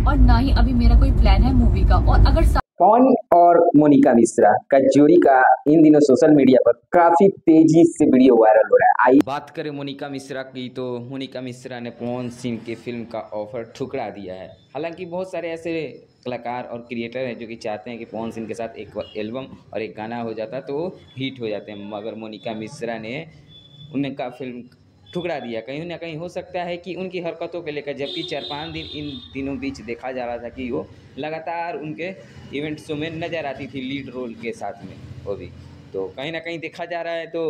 और ना ही अभी मेरा कोई प्लान है मूवी का। और अगर पवन और मोनिका मिश्रा का जोड़ी का इन दिनों सोशल मीडिया पर काफी तेजी से वीडियो वायरल हो रहा है। आई बात करें मोनिका मिश्रा की, तो मोनिका मिश्रा ने पवन सिंह की फिल्म का ऑफर ठुकरा दिया है। हालांकि बहुत सारे ऐसे कलाकार और क्रिएटर हैं जो कि चाहते हैं कि पवन सिंह के साथ एक एल्बम और एक गाना हो जाता तो हिट हो जाते हैं, मगर मोनिका मिश्रा ने उनका फिल्म ठुकरा दिया। कहीं ना कहीं हो सकता है कि उनकी हरकतों को लेकर, जबकि 4-5 दिन इन दिनों बीच देखा जा रहा था कि वो लगातार उनके इवेंट शो में नज़र आती थी लीड रोल के साथ में वो भी, तो कहीं ना कहीं देखा जा रहा है। तो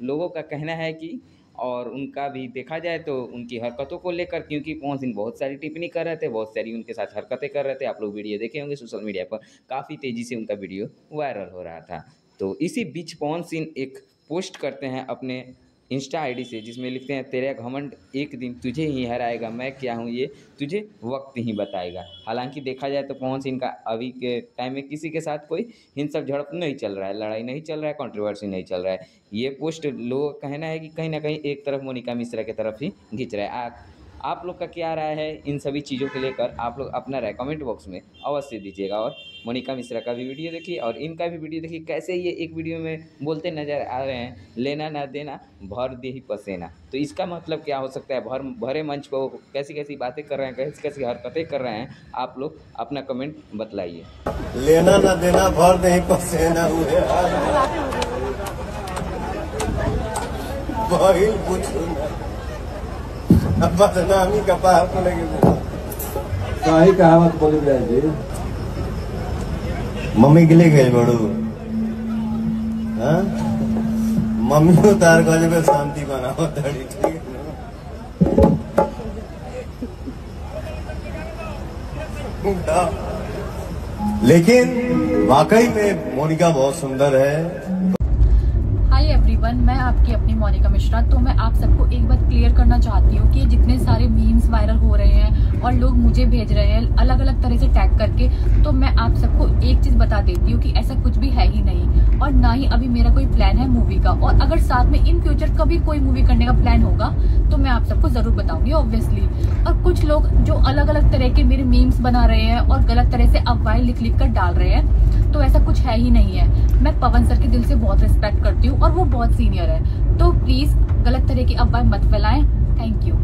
लोगों का कहना है कि, और उनका भी देखा जाए तो उनकी हरकतों को लेकर, क्योंकि पवन सिंह बहुत सारी टिप्पणी कर रहे थे, बहुत सारी उनके साथ हरकतें कर रहे थे। आप लोग वीडियो देखे होंगे सोशल मीडिया पर, काफ़ी तेज़ी से उनका वीडियो वायरल हो रहा था। तो इसी बीच पवन सिंह एक पोस्ट करते हैं अपने इंस्टा आईडी से, जिसमें लिखते हैं, तेरा घमंड एक दिन तुझे ही हराएगा, मैं क्या हूँ ये तुझे वक्त ही बताएगा। हालांकि देखा जाए तो पवन सिंह का अभी के टाइम में किसी के साथ कोई हिंसक झड़प नहीं चल रहा है, लड़ाई नहीं चल रहा है, कंट्रोवर्सी नहीं चल रहा है। ये पोस्ट लोगों का कहना है कि कहीं ना कहीं एक तरफ मोनिका मिश्रा की तरफ ही खींच रहा है। आप लोग का क्या राय है इन सभी चीज़ों को लेकर? आप लोग अपना राय कमेंट बॉक्स में अवश्य दीजिएगा। और मोनिका मिश्रा का भी वीडियो देखिए और इनका भी वीडियो देखिए, कैसे ये एक वीडियो में बोलते नज़र आ रहे हैं, लेना ना देना भर दे ही पसेना। तो इसका मतलब क्या हो सकता है? भरे मंच को कैसी कैसी बातें कर रहे हैं, कैसी कैसी हरकतें कर रहे हैं, आप लोग अपना कमेंट बतलाइए। लेना ना देना भर दे ही पसेना हुए अब बदनामी का पार को लगे काही कहावत बोली जी, मम्मी के लिए गए बड़ू, मम्मी को तार गजे पे शांति बनाओ तड़ी, ठीक है। लेकिन वाकई में मोनिका बहुत सुंदर है। हाय एवरीवन, मैं आपकी अपनी मोनिका मिश्रा। तो मैं आप सबको एक बात क्लियर करना चाहती हूँ कि जितने सारे मीम्स वायरल हो रहे हैं और लोग मुझे भेज रहे हैं अलग अलग तरह से टैग करके, तो मैं आप सबको एक चीज बता देती हूँ कि ऐसा कुछ भी है ही नहीं और ना ही अभी मेरा कोई प्लान है मूवी का। और अगर साथ में इन फ्यूचर कभी कोई मूवी करने का प्लान होगा तो मैं आप सबको जरूर बताऊंगी ऑब्वियसली। और कुछ लोग जो अलग अलग तरह के मेरे मीम्स बना रहे हैं और गलत तरह से अफवाहें लिख कर डाल रहे हैं, तो ऐसा कुछ है ही नहीं है। मैं पवन सर के दिल से बहुत रिस्पेक्ट करती हूँ और वो बहुत सीनियर है, तो प्लीज गलत तरह की अफवाहें मत फैलाएं। Thank you.